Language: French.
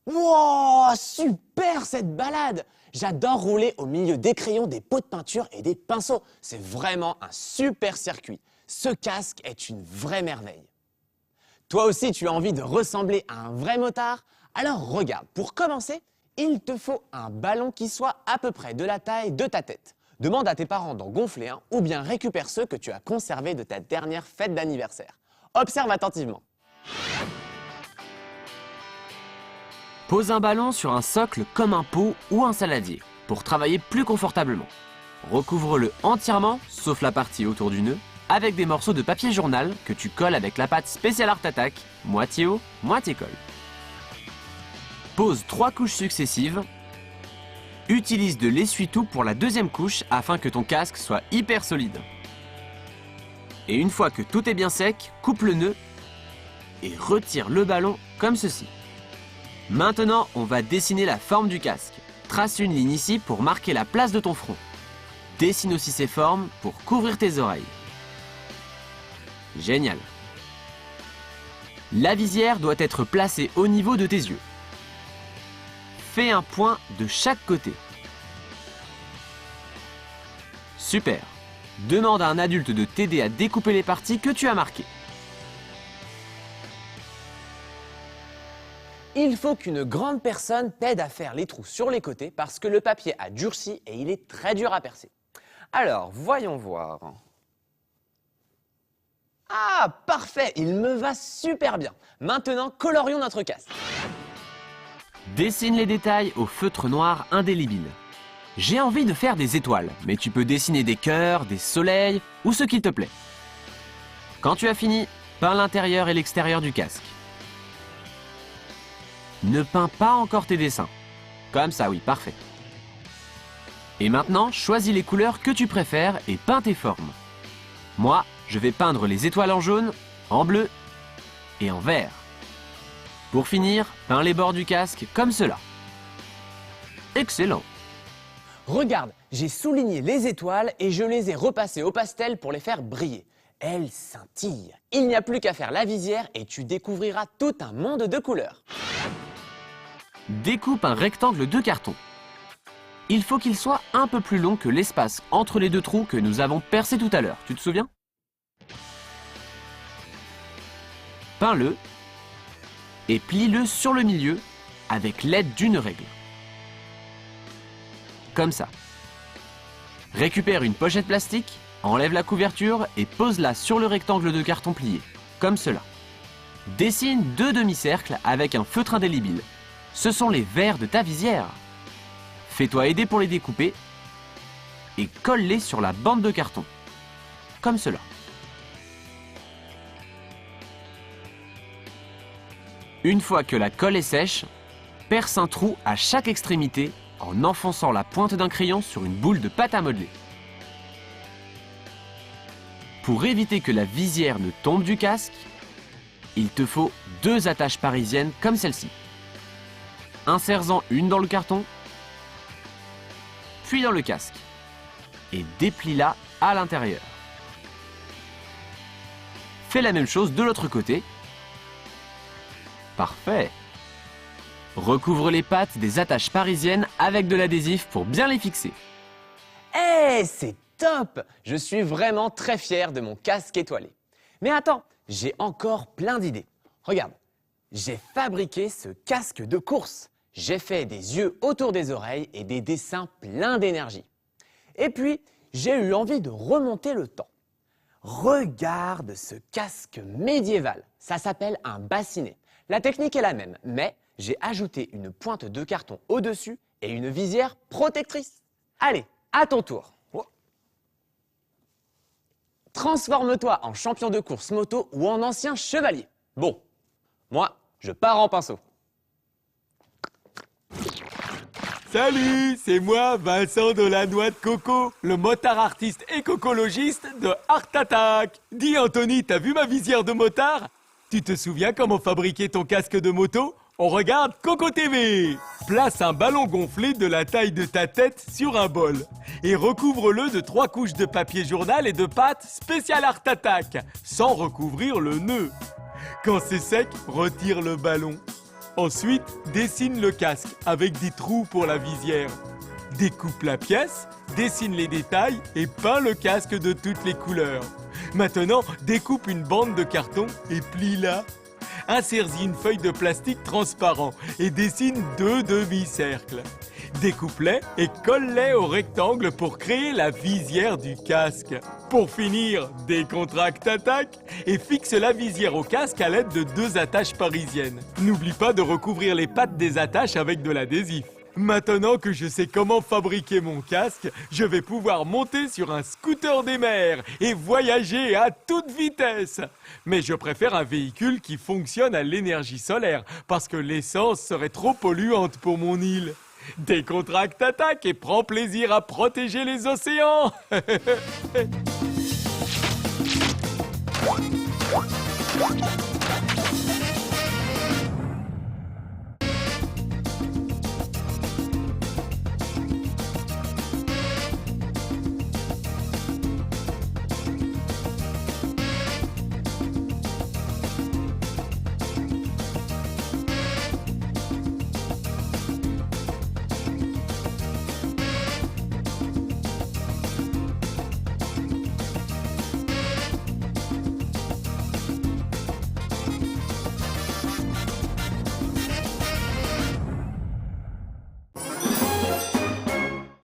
Wow, super cette balade! J'adore rouler au milieu des crayons, des pots de peinture et des pinceaux. C'est vraiment un super circuit. Ce casque est une vraie merveille. Toi aussi, tu as envie de ressembler à un vrai motard? Alors regarde, pour commencer, il te faut un ballon qui soit à peu près de la taille de ta tête. Demande à tes parents d'en gonfler un ou bien récupère ceux que tu as conservés de ta dernière fête d'anniversaire. Observe attentivement. Pose un ballon sur un socle comme un pot ou un saladier pour travailler plus confortablement. Recouvre-le entièrement, sauf la partie autour du nœud, avec des morceaux de papier journal que tu colles avec la pâte Special Art Attack, moitié eau, moitié colle. Pose 3 couches successives. Utilise de l'essuie-tout pour la deuxième couche afin que ton casque soit hyper solide. Et une fois que tout est bien sec, coupe le nœud et retire le ballon comme ceci. Maintenant, on va dessiner la forme du casque. Trace une ligne ici pour marquer la place de ton front. Dessine aussi ces formes pour couvrir tes oreilles. Génial. La visière doit être placée au niveau de tes yeux. Fais un point de chaque côté. Super. Demande à un adulte de t'aider à découper les parties que tu as marquées. Il faut qu'une grande personne t'aide à faire les trous sur les côtés parce que le papier a durci et il est très dur à percer. Alors, voyons voir. Ah, parfait, il me va super bien. Maintenant, colorions notre casque. Dessine les détails au feutre noir indélébile. J'ai envie de faire des étoiles, mais tu peux dessiner des cœurs, des soleils ou ce qu'il te plaît. Quand tu as fini, peins l'intérieur et l'extérieur du casque. Ne peins pas encore tes dessins. Comme ça, oui, parfait. Et maintenant, choisis les couleurs que tu préfères et peins tes formes. Moi, je vais peindre les étoiles en jaune, en bleu et en vert. Pour finir, peins les bords du casque comme cela. Excellent! Regarde, j'ai souligné les étoiles et je les ai repassées au pastel pour les faire briller. Elles scintillent. Il n'y a plus qu'à faire la visière et tu découvriras tout un monde de couleurs. Découpe un rectangle de carton. Il faut qu'il soit un peu plus long que l'espace entre les deux trous que nous avons percés tout à l'heure. Tu te souviens? Peins-le et plie-le sur le milieu avec l'aide d'une règle. Comme ça. Récupère une pochette plastique, enlève la couverture et pose-la sur le rectangle de carton plié, comme cela. Dessine 2 demi-cercles avec un feutre indélébile. Ce sont les verres de ta visière. Fais-toi aider pour les découper et colle-les sur la bande de carton, comme cela. Une fois que la colle est sèche, perce un trou à chaque extrémité en enfonçant la pointe d'un crayon sur une boule de pâte à modeler. Pour éviter que la visière ne tombe du casque, il te faut 2 attaches parisiennes comme celle-ci. Insère-en une dans le carton, puis dans le casque, et déplie-la à l'intérieur. Fais la même chose de l'autre côté. Parfait! Recouvre les pattes des attaches parisiennes avec de l'adhésif pour bien les fixer. C'est top! Je suis vraiment très fier de mon casque étoilé. Mais attends, j'ai encore plein d'idées. Regarde, j'ai fabriqué ce casque de course. J'ai fait des yeux autour des oreilles et des dessins pleins d'énergie. Et puis, j'ai eu envie de remonter le temps. Regarde ce casque médiéval. Ça s'appelle un bassinet. La technique est la même, mais j'ai ajouté une pointe de carton au-dessus et une visière protectrice. Allez, à ton tour. Transforme-toi en champion de course moto ou en ancien chevalier. Bon, moi, je pars en pinceau. Salut, c'est moi, Vincent de la Noix de Coco, le motard artiste écologiste de Art Attack. Dis Anthony, t'as vu ma visière de motard? Tu te souviens comment fabriquer ton casque de moto? On regarde Coco TV. Place un ballon gonflé de la taille de ta tête sur un bol et recouvre-le de 3 couches de papier journal et de pâte Special Art Attack, sans recouvrir le nœud. Quand c'est sec, retire le ballon. Ensuite, dessine le casque avec des trous pour la visière. Découpe la pièce, dessine les détails et peins le casque de toutes les couleurs. Maintenant, découpe une bande de carton et plie-la. Insère-y une feuille de plastique transparent et dessine 2 demi-cercles. Découpe-les et colle-les au rectangle pour créer la visière du casque. Pour finir, décontracte attaque et fixe la visière au casque à l'aide de 2 attaches parisiennes. N'oublie pas de recouvrir les pattes des attaches avec de l'adhésif. Maintenant que je sais comment fabriquer mon casque, je vais pouvoir monter sur un scooter des mers et voyager à toute vitesse. Mais je préfère un véhicule qui fonctionne à l'énergie solaire parce que l'essence serait trop polluante pour mon île. Décontracte attaque et prends plaisir à protéger les océans.